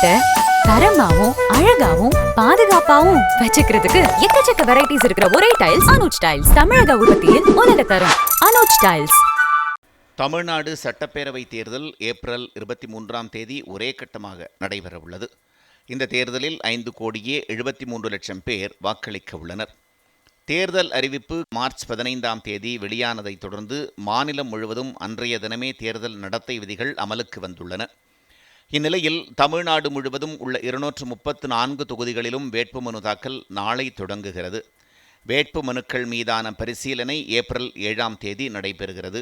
வீட்டை தரமாவும் அழகாவும் பாதுகாப்பாவும் வச்சுக்கிறதுக்கு எக்கச்சக்க வெரைட்டிஸ் இருக்கிற ஒரே டைல்ஸ் அனுஜ் டைல்ஸ். தமிழக உற்பத்தியில் உலக தரம் அனுஜ் டைல்ஸ். தமிழ்நாடு சட்டப்பேரவை தேர்தல் ஏப்ரல் 23ஆம் தேதி ஒரே கட்டமாக நடைபெறவுள்ளது. இந்த தேர்தலில் 5,73,00,000 பேர் வாக்களிக்க உள்ளனர். தேர்தல் அறிவிப்பு மார்ச் 15ஆம் தேதி வெளியானதைத் தொடர்ந்து மாநிலம் முழுவதும் அன்றைய தினமே தேர்தல் நடத்தை விதிகள் அமலுக்கு வந்துள்ளன. இந்நிலையில் தமிழ்நாடு முழுவதும் உள்ள 234 தொகுதிகளிலும் வேட்புமனு தாக்கல் நாளை தொடங்குகிறது. வேட்புமனுக்கள் மீதான பரிசீலனை ஏப்ரல் 7ஆம் தேதி நடைபெறுகிறது.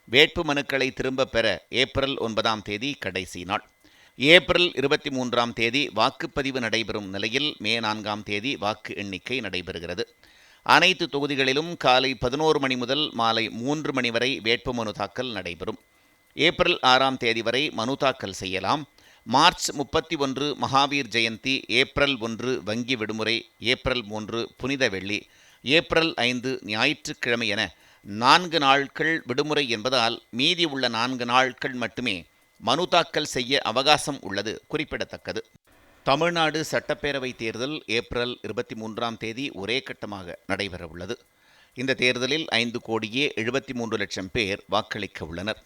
வேட்புமனுக்களை திரும்பப் பெற ஏப்ரல் 9ஆம் தேதி கடைசி நாள். ஏப்ரல் 23ஆம் தேதி வாக்குப்பதிவு நடைபெறும் நிலையில் மே 4ஆம் தேதி வாக்கு எண்ணிக்கை நடைபெறுகிறது. அனைத்து தொகுதிகளிலும் காலை 11 மணி முதல் மாலை 3 மணி வரை வேட்புமனு தாக்கல் நடைபெறும். ஏப்ரல் 6ஆம் தேதி வரை மனு தாக்கல் செய்யலாம். மார்ச் 31 மகாவீர் ஜெயந்தி, ஏப்ரல் 1 வங்கி விடுமுறை, ஏப்ரல் 3 புனித வெள்ளி, ஏப்ரல் 5 ஞாயிற்றுக்கிழமை என 4 நாட்கள் விடுமுறை என்பதால் மீதி உள்ள 4 நாட்கள் மட்டுமே மனு தாக்கல் செய்ய அவகாசம் உள்ளது குறிப்பிடத்தக்கது. தமிழ்நாடு சட்டப்பேரவை தேர்தல் ஏப்ரல் 23ஆம் தேதி ஒரே கட்டமாக நடைபெறவுள்ளது. இந்த தேர்தலில் 5,73,00,000 பேர் வாக்களிக்க உள்ளனர்.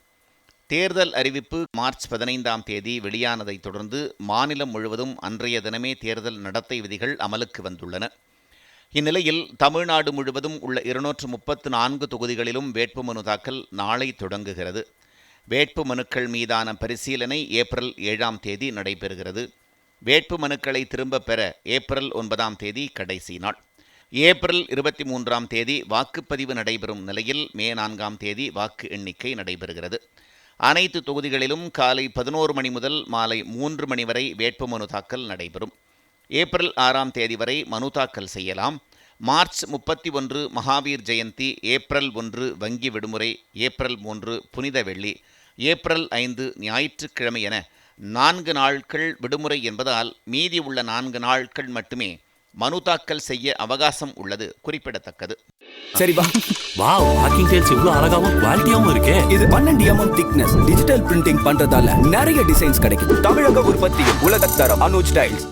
தேர்தல் அறிவிப்பு மார்ச் 15ஆம் தேதி வெளியானதைத் தொடர்ந்து மாநிலம் முழுவதும் அன்றைய தினமே தேர்தல் நடத்தை விதிகள் அமலுக்கு வந்துள்ளன. இந்நிலையில் தமிழ்நாடு முழுவதும் உள்ள 234 தொகுதிகளிலும் வேட்புமனு தாக்கல் நாளை தொடங்குகிறது. வேட்புமனுக்கள் மீதான பரிசீலனை ஏப்ரல் 7ஆம் தேதி நடைபெறுகிறது. வேட்புமனுக்களை திரும்பப் பெற ஏப்ரல் 9ஆம் தேதி கடைசி நாள். ஏப்ரல் 23ஆம் தேதி வாக்குப்பதிவு நடைபெறும் நிலையில் மே 4ஆம் தேதி வாக்கு எண்ணிக்கை நடைபெறுகிறது. அனைத்து தொகுதிகளிலும் காலை 11 மணி முதல் மாலை 3 மணி வரை வேட்புமனு தாக்கல் நடைபெறும். ஏப்ரல் 6ஆம் தேதி வரை மனு தாக்கல் செய்யலாம். மார்ச் 31 மகாவீர் ஜெயந்தி, ஏப்ரல் 1 வங்கி விடுமுறை, ஏப்ரல் 3 புனித வெள்ளி, ஏப்ரல் 5 ஞாயிற்றுக்கிழமை என 4 நாட்கள் விடுமுறை என்பதால் மீதி உள்ள 4 நாட்கள் மட்டுமே மனு தாக்கல் செய்ய அவகாசம் உள்ளது குறிப்பிடத்தக்கது. சரி வா. வாவ், பேக்கிங் டைல்ஸ் இவ்ளோ அழகாவும் குவாலிட்டியாவும் இருக்கே. இது 12 mm திக்னஸ் டிஜிட்டல் பிரிண்டிங் பண்றதால நிறைய டிசைன்ஸ் கிடைக்குது. தமிழக உற்பத்தியில் உலகத்தரம் அனுஜ் டைல்ஸ்.